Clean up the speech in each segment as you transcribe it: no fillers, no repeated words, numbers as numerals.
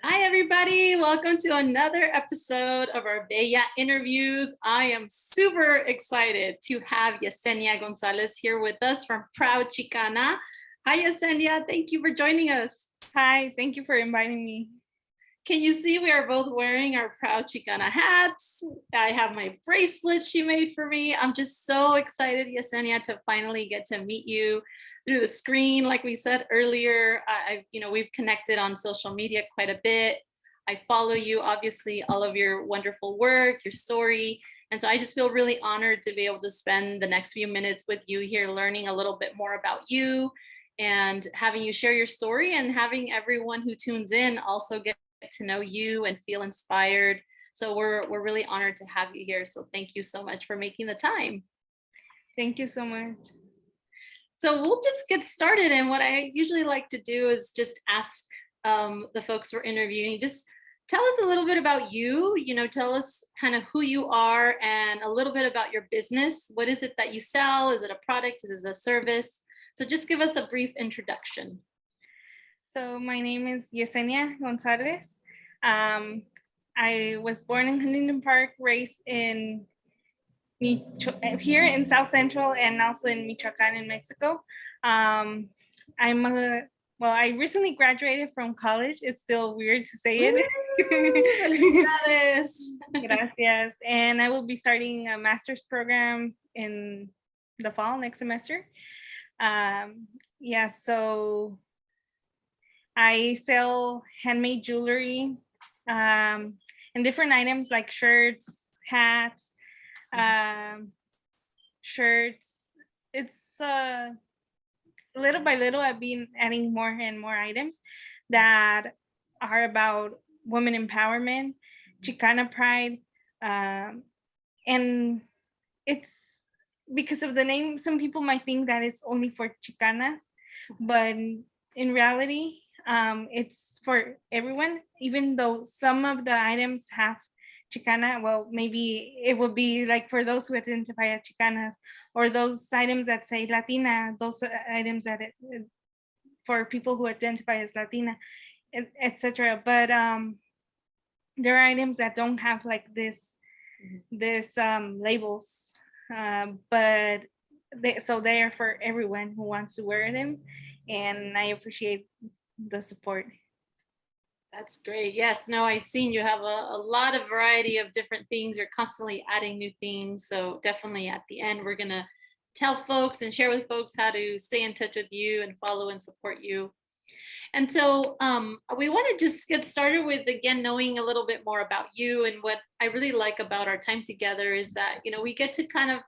Hi, everybody. Welcome to another episode of our Bella interviews. I am super excited to have Yesenia Gonzalez here with us from Proud Chicana. Hi, Yesenia. Thank you for joining us. Hi, thank you for inviting me. Can you see we are both wearing our Proud Chicana hats? I have my bracelet she made for me. I'm just so excited, Yesenia, to finally get to meet you through the screen. Like we said earlier, we've connected on social media quite a bit. I follow you, obviously, all of your wonderful work, your story. And so I just feel really honored to be able to spend the next few minutes with you here, learning a little bit more about you and having you share your story and having everyone who tunes in also get to know you and feel inspired. So we're really honored to have you here. So thank you so much for making the time. Thank you so much. So we'll just get started. And what I usually like to do is just ask the folks we're interviewing, just tell us a little bit about you, tell us kind of who you are and a little bit about your business. What is it that you sell? Is it a product? Is it a service? So just give us a brief introduction. So my name is Yesenia Gonzalez. I was born in Huntington Park, raised in here in South Central and also in Michoacan in Mexico. I recently graduated from college. It's still weird to say it. Felicidades. Gracias. And I will be starting a master's program in the fall next semester. So I sell handmade jewelry and different items like shirts, hats, shirts. It's little by little, I've been adding more and more items that are about women empowerment, Chicana pride, and it's because of the name. Some people might think that it's only for Chicanas, but in reality, it's for everyone. Even though some of the items have Chicana, well, maybe it will be like for those who identify as Chicanas, or those items that say Latina, those items that for people who identify as Latina, etc. But there are items that don't have like this labels, but they are for everyone who wants to wear them, and I appreciate the support. That's great. Yes, no, I've seen you have a lot of variety of different things. You're constantly adding new things. So definitely at the end, we're going to tell folks and share with folks how to stay in touch with you and follow and support you. And so we want to just get started with, again, knowing a little bit more about you. And what I really like about our time together is that, we get to kind of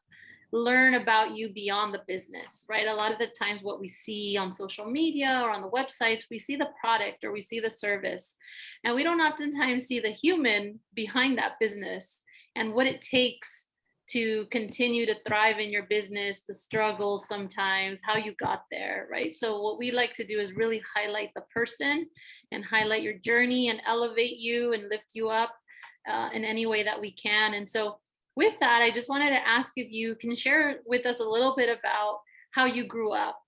learn about you beyond the business, right? A lot of the times what we see on social media or on the websites, we see the product or we see the service, and we don't oftentimes see the human behind that business and what it takes to continue to thrive in your business, the struggles sometimes, how you got there, right? So what we like to do is really highlight the person and highlight your journey and elevate you and lift you up in any way that we can. And so with that, I just wanted to ask if you can share with us a little bit about how you grew up.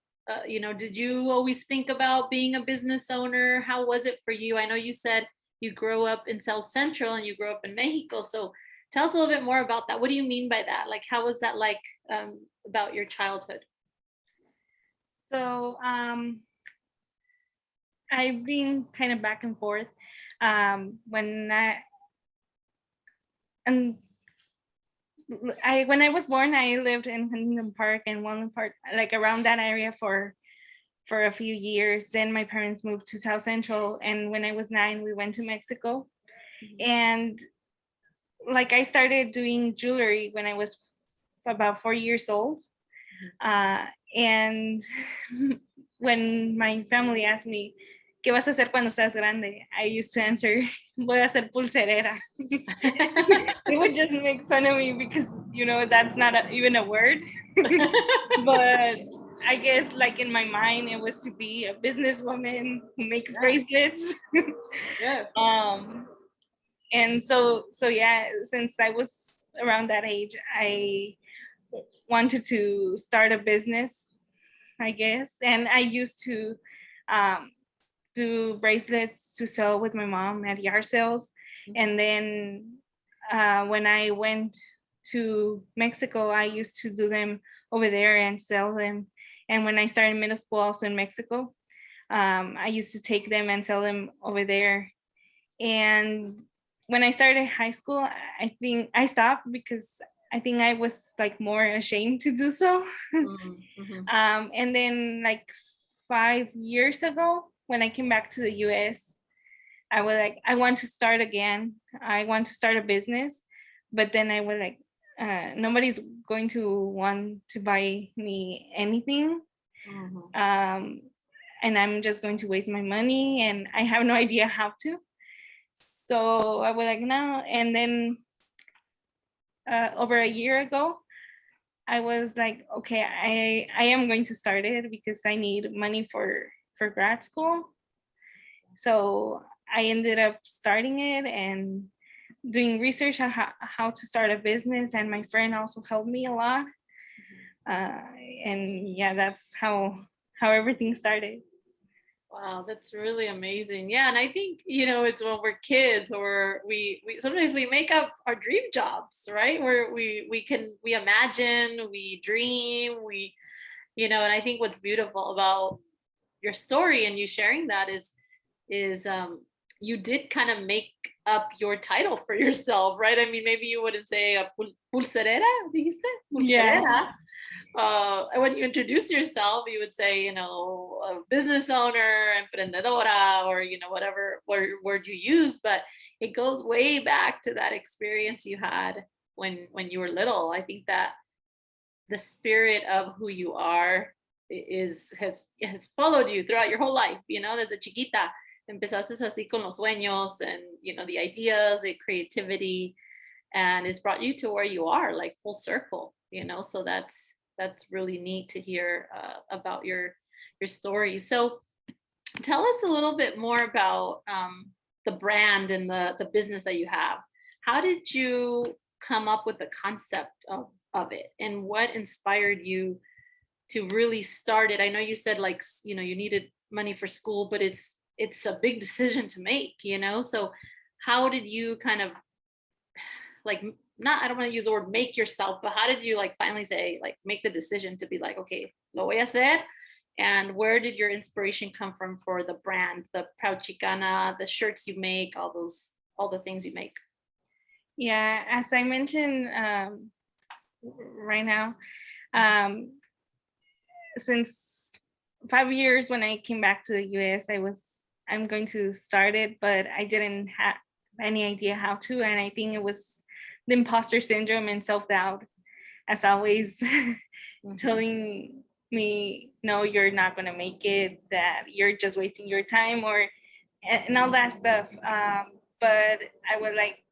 Did you always think about being a business owner? How was it for you? I know you said you grew up in South Central and you grew up in Mexico. So tell us a little bit more about that. What do you mean by that? Like, how was that like about your childhood? So I've been kind of back and forth. When I was born, I lived in Huntington Park and Walnut Park, like around that area for a few years. Then my parents moved to South Central, and when I was 9, we went to Mexico. And like I started doing jewelry when I was about 4 years old. And when my family asked me, ¿qué vas a hacer cuando seas grande? I used to answer, voy a ser pulserera. They would just make fun of me because, that's not even a word. But I guess like in my mind, it was to be a businesswoman who makes bracelets. Yeah. And so yeah, since I was around that age, I wanted to start a business, I guess. And I used to do bracelets to sell with my mom at yard sales. And then when I went to Mexico, I used to do them over there and sell them. And when I started middle school also in Mexico, I used to take them and sell them over there. And when I started high school, I think I stopped because I think I was like more ashamed to do so. And then like 5 years ago, when I came back to the US, I was like, I want to start again. I want to start a business. But then I was like, nobody's going to want to buy me anything. And I'm just going to waste my money and I have no idea how to. So I was like, no. And then over a year ago, I was like, okay, I am going to start it because I need money for grad school. So I ended up starting it and doing research on how to start a business. And my friend also helped me a lot. And yeah, that's how everything started. Wow, that's really amazing. Yeah, and I think, it's when we're kids or we sometimes we make up our dream jobs, right? Where we imagine, we dream, and I think what's beautiful about your story and you sharing that is you did kind of make up your title for yourself, right? I mean, maybe you wouldn't say a pulserera, dijiste? Pulserera. When you introduce yourself, you would say, a business owner, emprendedora, or, whatever word you use, but it goes way back to that experience you had when you were little. I think that the spirit of who you are has followed you throughout your whole life, desde chiquita. Empezaste así con los sueños and, the ideas, the creativity, and it's brought you to where you are, like full circle, so that's really neat to hear about your story. So tell us a little bit more about the brand and the business that you have. How did you come up with the concept of it, and what inspired you to really start it? I know you said you needed money for school, but it's a big decision to make, so how did you kind of I don't want to use the word make yourself, but how did you finally say, make the decision to be like, okay, lo voy a hacer? And where did your inspiration come from for the brand, the Proud Chicana, the shirts you make, all the things you make? Yeah, as I mentioned right now, since 5 years when I came back to the US, I'm going to start it, but I didn't have any idea how to. And I think it was the imposter syndrome and self-doubt, as always, telling me, no, you're not going to make it, that you're just wasting your time, and all that stuff. But I was like,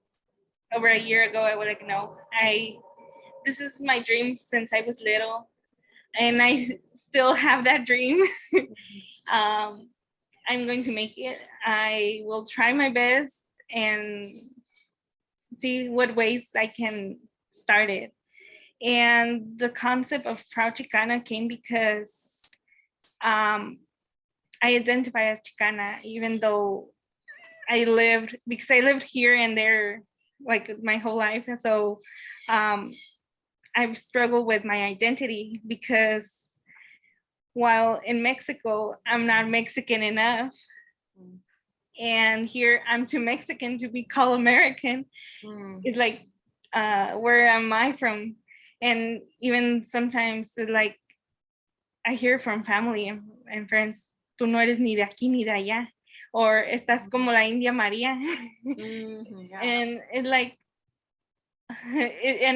over a year ago, I was like, no, this is my dream since I was little, and I still have that dream. I'm going to make it. I will try my best and see what ways I can start it. And the concept of Proud Chicana came because I identify as Chicana, even though I lived here and there my whole life. And so I've struggled with my identity because while in Mexico, I'm not Mexican enough. And here I'm too Mexican to be called American. It's like, where am I from? And even sometimes I hear from family and friends, tú no eres ni de aquí ni de allá, or estás como la India María. Yeah. And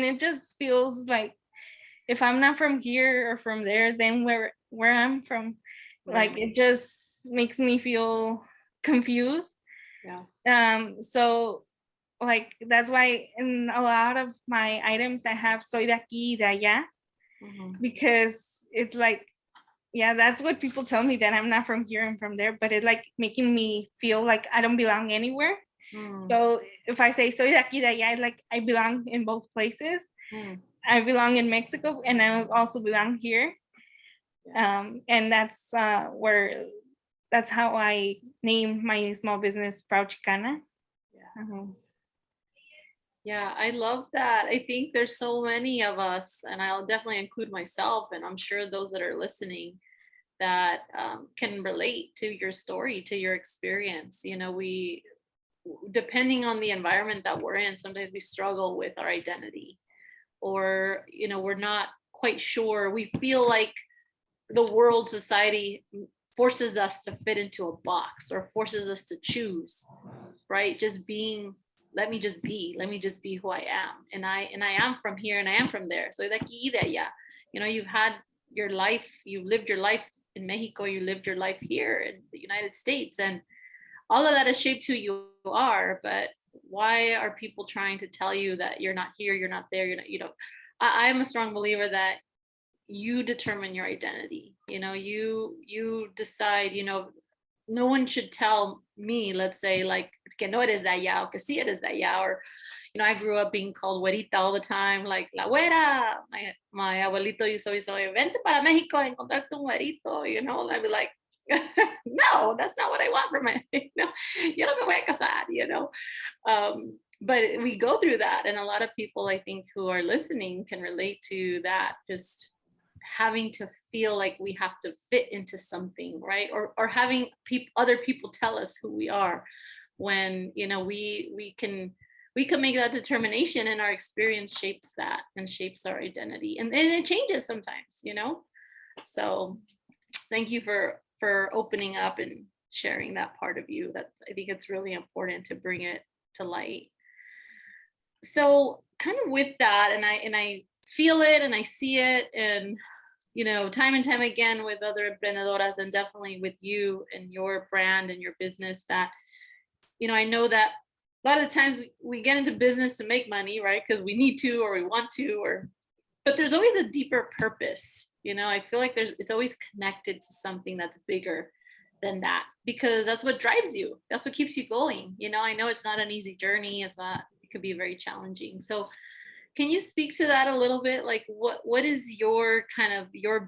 it just feels like if I'm not from here or from there, then where I'm from, it just makes me feel confused. Yeah. So that's why in a lot of my items I have soy de aquí de allá, because it's that's what people tell me, that I'm not from here and from there, but it's making me feel like I don't belong anywhere. So if I say soy de aquí de allá, I belong in both places. I belong in Mexico and I also belong here. And that's where that's how I named my small business Proud Chicana. Yeah. Yeah, I love that. I think there's so many of us, and I'll definitely include myself, and I'm sure those that are listening that can relate to your story, to your experience. We, depending on the environment that we're in, sometimes we struggle with our identity, or, we're not quite sure. We feel like the world, society forces us to fit into a box or forces us to choose, right? Just being, let me just be who I am. And I am from here and I am from there. So de aquí y de allá. You've had your life, you've lived your life in Mexico, you lived your life here in the United States, and all of that has shaped who you are. But why are people trying to tell you that you're not here, you're not there, you're not, I'm a strong believer that you determine your identity. You decide. No one should tell me, let's say, like, que no eres de allá, or que sí eres de allá. Or, I grew up being called güerita all the time, like la güera. My abuelito used to always say, vente para Mexico a encontrarte un güerito, and I'd be like, no, that's not what I want for my, yo no me voy a casar. But we go through that, and a lot of people, I think, who are listening can relate to that, just having to feel like we have to fit into something, right? Or having other people tell us who we are, when we can make that determination, and our experience shapes that and shapes our identity, and it changes sometimes. So thank you for opening up and sharing that part of you. I think it's really important to bring it to light. So kind of with that, and I feel it and I see it, and time and time again with other emprendedoras, and definitely with you and your brand and your business, that I know that a lot of the times we get into business to make money, right? Because we need to, or we want to, but there's always a deeper purpose. I feel like it's always connected to something that's bigger than that, because that's what drives you. That's what keeps you going. I know it's not an easy journey. It could be very challenging. So can you speak to that a little bit? Like, what is your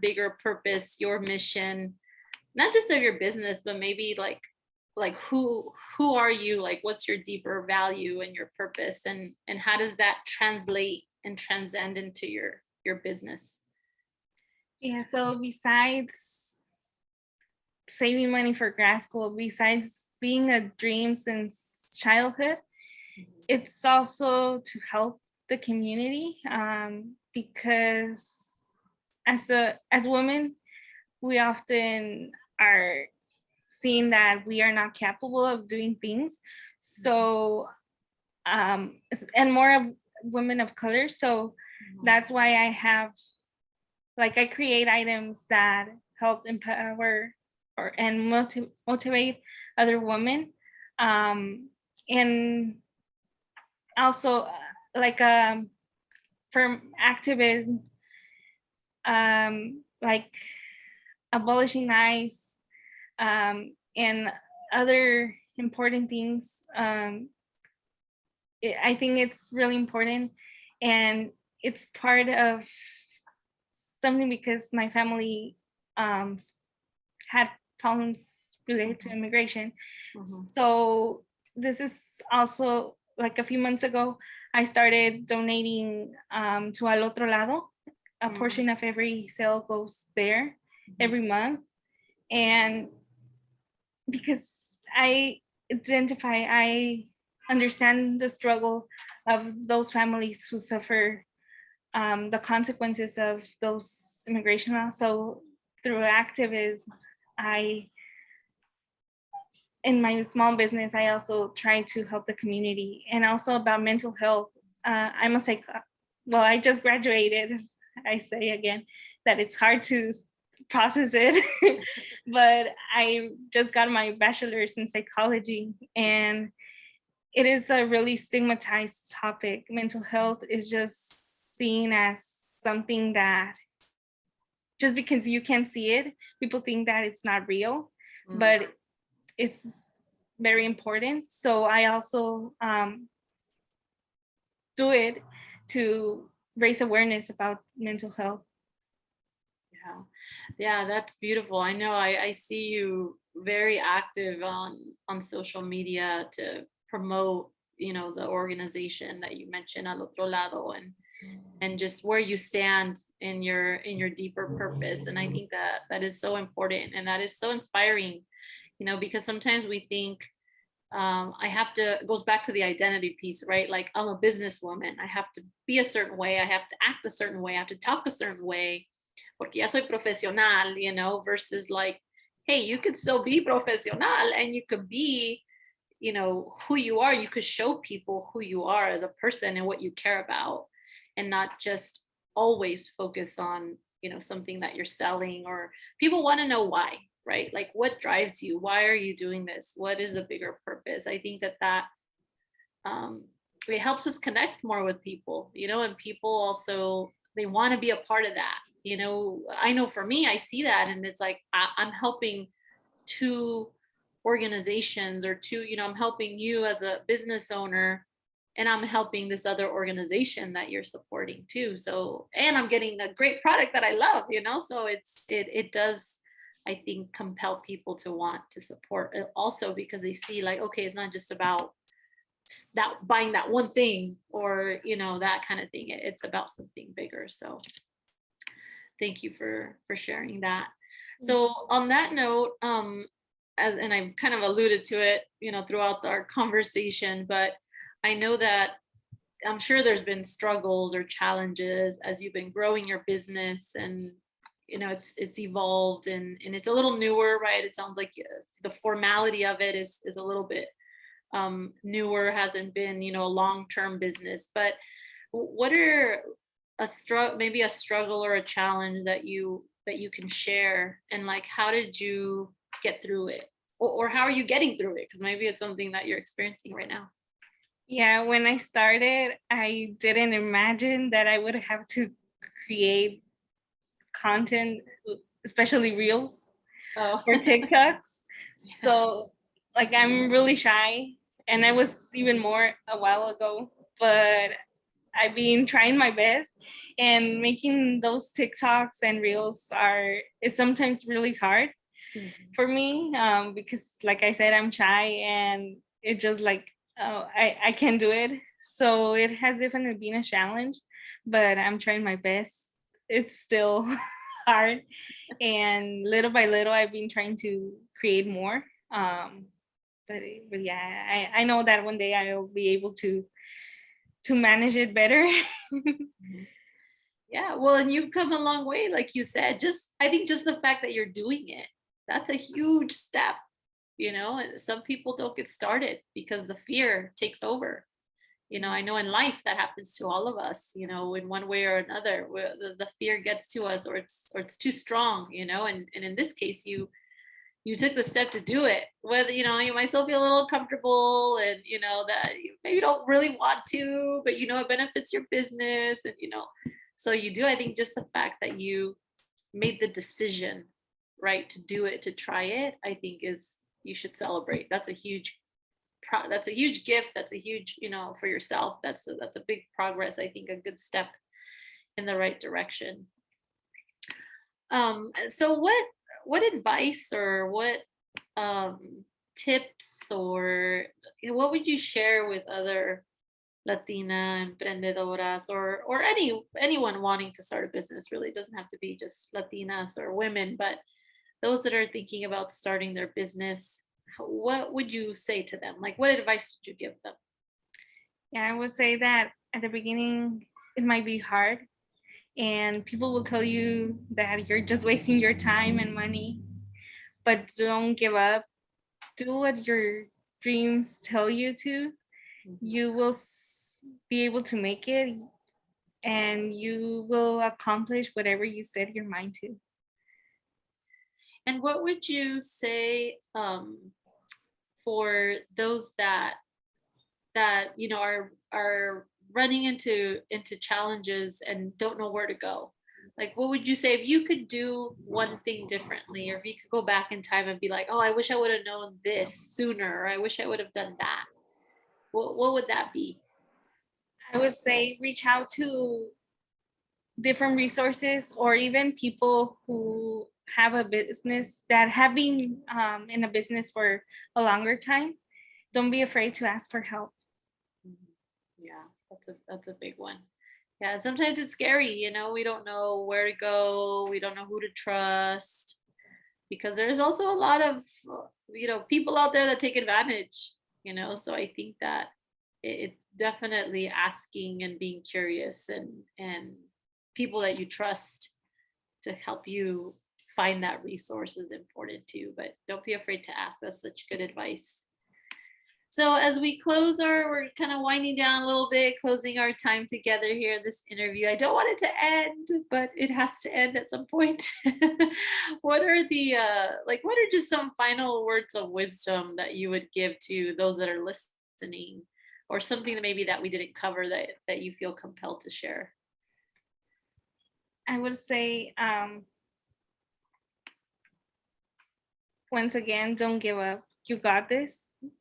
bigger purpose, your mission, not just of your business, but maybe like who are you? Like, what's your deeper value and your purpose, and how does that translate and transcend into your business? Yeah, so besides saving money for grad school, besides being a dream since childhood, it's also to help the community, because as women, we often are seen that we are not capable of doing things. So and more of women of color. So that's why I create items that help empower and motivate other women, and also for activism, like abolishing ICE, and other important things. I think it's really important, and it's part of something because my family had problems related to immigration. So this is also, like, a few months ago, I started donating to Al Otro Lado. A portion of every sale goes there every month. And because I understand the struggle of those families who suffer the consequences of those immigration laws. So through activism, in my small business, I also try to help the community, and also about mental health. I just graduated. I say again that it's hard to process it, but I just got my bachelor's in psychology, and it is a really stigmatized topic. Mental health is just seen as something that, just because you can't see it, people think that it's not real, but it's very important. So I also do it to raise awareness about mental health. Yeah. Yeah, that's beautiful. I know I see you very active on social media to promote, the organization that you mentioned, Al Otro Lado, and just where you stand in your deeper purpose. And I think that that is so important and that is so inspiring, because sometimes we think I have to, it goes back to the identity piece, right? Like, I'm a businesswoman, I have to be a certain way, I have to act a certain way, I have to talk a certain way, porque ya soy profesional, versus like, hey, you could still be profesional and you could be, who you are. You could show people who you are as a person and what you care about, and not just always focus on, something that you're selling, or people want to know why, right? Like, what drives you? Why are you doing this? What is a bigger purpose? I think that um, it helps us connect more with people, and people also, they want to be a part of that. I know for me, I see that, and it's like I'm helping two organizations, or two, I'm helping you as a business owner, and I'm helping this other organization that you're supporting too. So, and I'm getting a great product that I love, so it does, I think, compel people to want to support it also, because they see like, okay, it's not just about that buying that one thing, or that kind of thing. It's about something bigger. So thank you for sharing that. So on that note, and I kind of alluded to it, throughout our conversation, but I know that I'm sure there's been struggles or challenges as you've been growing your business, and it's evolved, and it's a little newer, right? It sounds like the formality of it is a little bit newer, hasn't been, a long-term business. But what are maybe a struggle or a challenge that you can share, and like, how did you get through it, or how are you getting through it? Because maybe it's something that you're experiencing right now. Yeah, when I started, I didn't imagine that I would have to create content, especially reels Oh. or TikToks. So, like, I'm really shy, and I was even more a while ago, but I've been trying my best, and making those TikToks and reels is sometimes really hard for me, because, like I said, I'm shy, and it just like, I can't do it. So it has definitely been a challenge, but I'm trying my best. It's still hard, and little by little, I've been trying to create more. But yeah, I know that one day I'll be able to manage it better. Yeah, well, and you've come a long way, like you said. Just, I think, just the fact that you're doing it, that's a huge step. And some people don't get started because the fear takes over. I know in life that happens to all of us, in one way or another, where the fear gets to us, or it's too strong, and in this case, you took the step to do it. Whether, you might still feel a little comfortable, and that you maybe don't really want to, but it benefits your business, and so you do. I think just the fact that you made the decision, right, to do it, to try it, I think is, you should celebrate. That's a huge gift. That's a huge, for yourself. That's a big progress. I think a good step in the right direction. So what advice, or what tips, or what would you share with other Latina emprendedoras, or anyone wanting to start a business? Really, it doesn't have to be just Latinas or women, but those that are thinking about starting their business. What would you say to them? Like, what advice would you give them? Yeah, I would say that at the beginning, it might be hard, and people will tell you that you're just wasting your time and money, but don't give up. Do what your dreams tell you to. You will be able to make it, and you will accomplish whatever you set your mind to. And what would you say, for those that are running into challenges and don't know where to go? Like, what would you say if you could do one thing differently, or if you could go back in time and be like, oh, I wish I would have known this sooner, or I wish I would have done that? What would that be? I would say reach out to different resources, or even people who have a business that have been in a business for a longer time, don't be afraid to ask for help. Yeah, that's a big one. Yeah, sometimes it's scary, we don't know where to go, we don't know who to trust, because there's also a lot of people out there that take advantage, so I think that it definitely asking and being curious and people that you trust to help you find that resource is important too, but don't be afraid to ask. That's such good advice. So as we close we're kind of winding down a little bit, closing our time together here in this interview. I don't want it to end, but it has to end at some point. What are what are just some final words of wisdom that you would give to those that are listening, or something that maybe that we didn't cover that you feel compelled to share? I would say, once again, don't give up. You got this,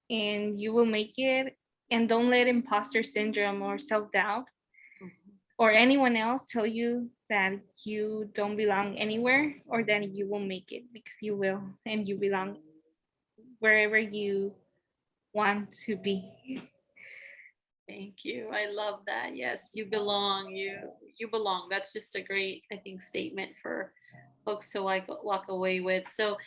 and you will make it. And don't let imposter syndrome or self-doubt or anyone else tell you that you don't belong anywhere or that you will make it, because you will, and you belong wherever you want to be. Thank you. I love that. Yes, you belong. You belong. That's just a great, I think, statement for folks to walk away with. So,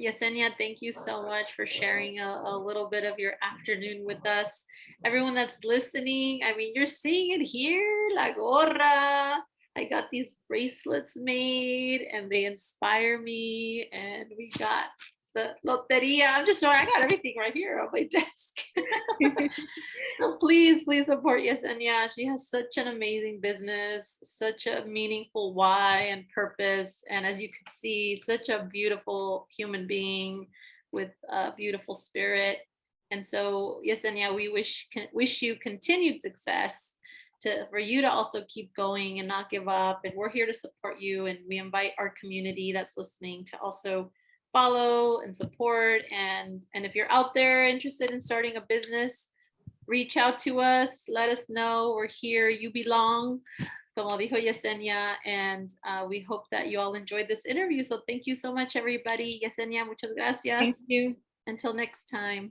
Yesenia, thank you so much for sharing a little bit of your afternoon with us. Everyone that's listening, I mean, you're seeing it here, La Gorra. I got these bracelets made and they inspire me. And we got the loteria. I'm just showing, I got everything right here on my desk. So please support Yesenia. She has such an amazing business, such a meaningful why and purpose. And as you can see, such a beautiful human being with a beautiful spirit. And so, Yesenia, we wish you continued success, for you to also keep going and not give up. And we're here to support you. And we invite our community that's listening to also follow and support. And if you're out there interested in starting a business, reach out to us, let us know. We're here. You belong, como dijo Yesenia. And we hope that you all enjoyed this interview. So thank you so much, everybody. Yesenia, muchas gracias. Thank you. Until next time.